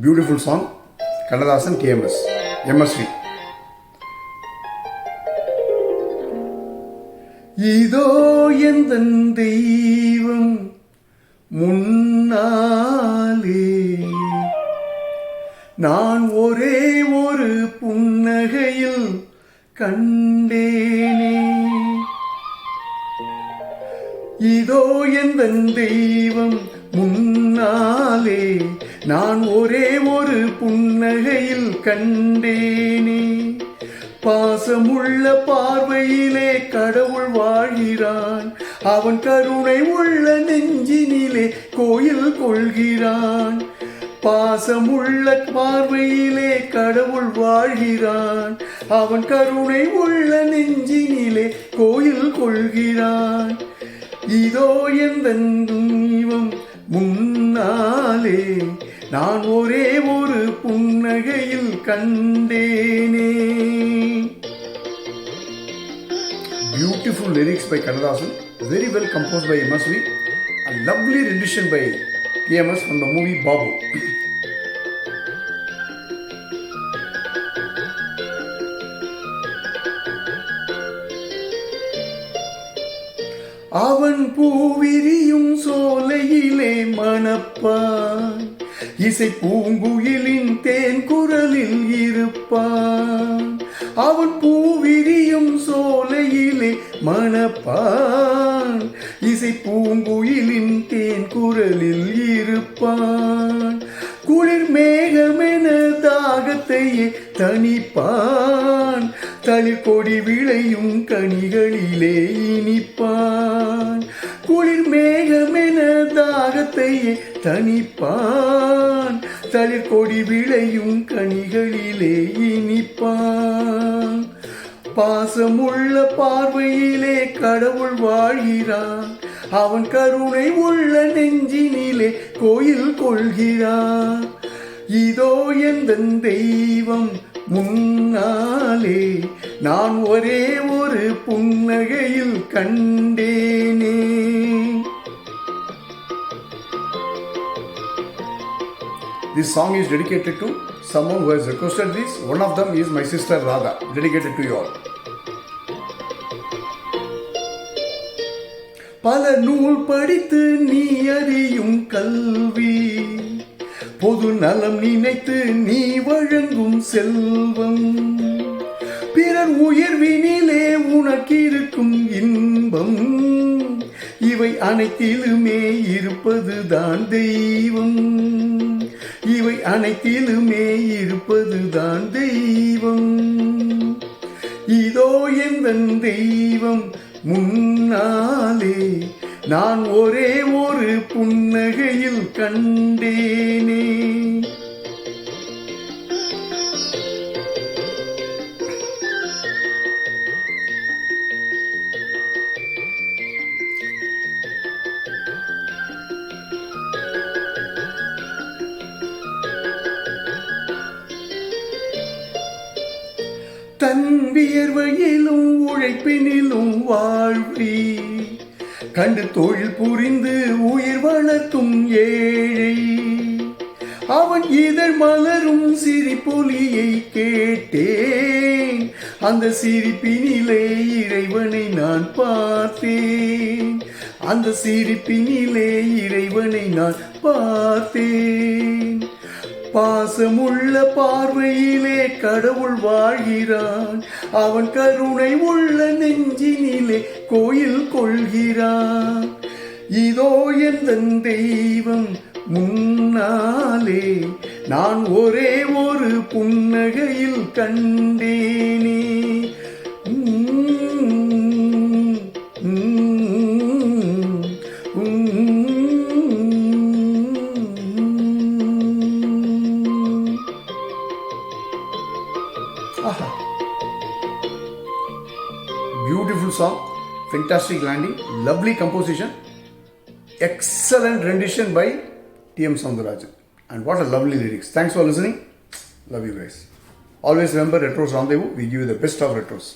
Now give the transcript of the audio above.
Beautiful song, Kannadasan TMS, MSV. இதோ எந்தன் தெய்வம் முன்னாலே நான் ஒரே ஒரு புன்னகையில் கண்டேனே. இதோ எந்தன் தெய்வம் முன்னாலே நான் ஒரே ஒரு புன்னகையில் கண்டேனே. பாசமுள்ள பார்வையிலே கடவுள் வாழ்கிறான், அவன் கருணை உள்ள நெஞ்சினிலே கோயில் கொள்கிறான். பாசமுள்ள பார்வையிலே கடவுள் வாழ்கிறான், அவன் கருணை உள்ள நெஞ்சினிலே கோயில் கொள்கிறான். இதோ எந்தன் தெய்வம் முன்னாலே நான் ஒரே ஒரு புன்னகையில் கண்டேனே. Beautiful lyrics by Kannadasan, very well composed by MSV, a lovely rendition by TMS from the movie Babu. அவன் பூவிரியும் சோலையிலே மணப்பான், இசை பூங்குயிலின் தேன் குரலில் இருப்பான். அவன் பூவிரியும் சோலையிலே மணப்பான், இசை பூங்குயிலின் தேன் குரலில் இருப்பான். குளிர் மேகமென தாகத்தையே தணிப்பான், தளிர் கொடி விளையும் கனிகளிலே இனிப்பான். குளிர் மேகமென தாகத்தையே தணிப்பான், தளிர் கொடி விளையும் கனிகளிலே இனிப்பான். பாசமுள்ள பார்வையிலே கடவுள் வாழ்கிறான், அவன் கருணை உள்ள நெஞ்சினிலே கோயில் கொள்கிறான். இதோ எந்தன் தெய்வம் முன்னாலே நான் ஒரே ஒரு புன்னகையில் கண்டேனே. This song is dedicated to someone who has requested this. One of them is my sister Radha. Dedicated to you all. பல நூல் படித்து நீ அறியும் கல்வி, பொது நலம் நினைத்து நீ வழங்கும் செல்வம், பிறர் உயர்வினிலே உனக்கிருக்கும் இன்பம், இவை அனைத்திலுமே இருப்பதுதான் தெய்வம். இவை அனைத்திலுமே இருப்பதுதான் தெய்வம். இதோ எந்தன் தெய்வம் முன்னாலே நான் ஒரே ஒரு புன்னகையில் கண்டேனே. தன் வியர்வையிலும் உழைப்பினிலும் வாழ்வி கண்டு தொழில் புரிந்து உயிர் வளர்க்கும் ஏழை, அவன் இதழ் மலரும் சிரிப்பொலியை கேட்டேன், அந்த சிரிப்பினிலே இறைவனை நான் பார்த்தேன். அந்த சிரிப்பினிலே இறைவனை நான் பார்த்தேன். பாசமுள்ள பார்வையிலே கடவுள் வாழ்கிறான், அவன் கருணை உள்ள நெஞ்சினிலே கோயில் கொள்கிறான். இதோ எந்தன் தெய்வம் முன்னாலே நான் ஒரே ஒரு புன்னகையில் கண்டேனே. Beautiful song, fantastic landing, lovely composition, excellent rendition by T.M. Soundarajan, and what a lovely lyrics. Thanks for listening. Love you guys. Always remember Retros Rendezvous. We give you the best of retros.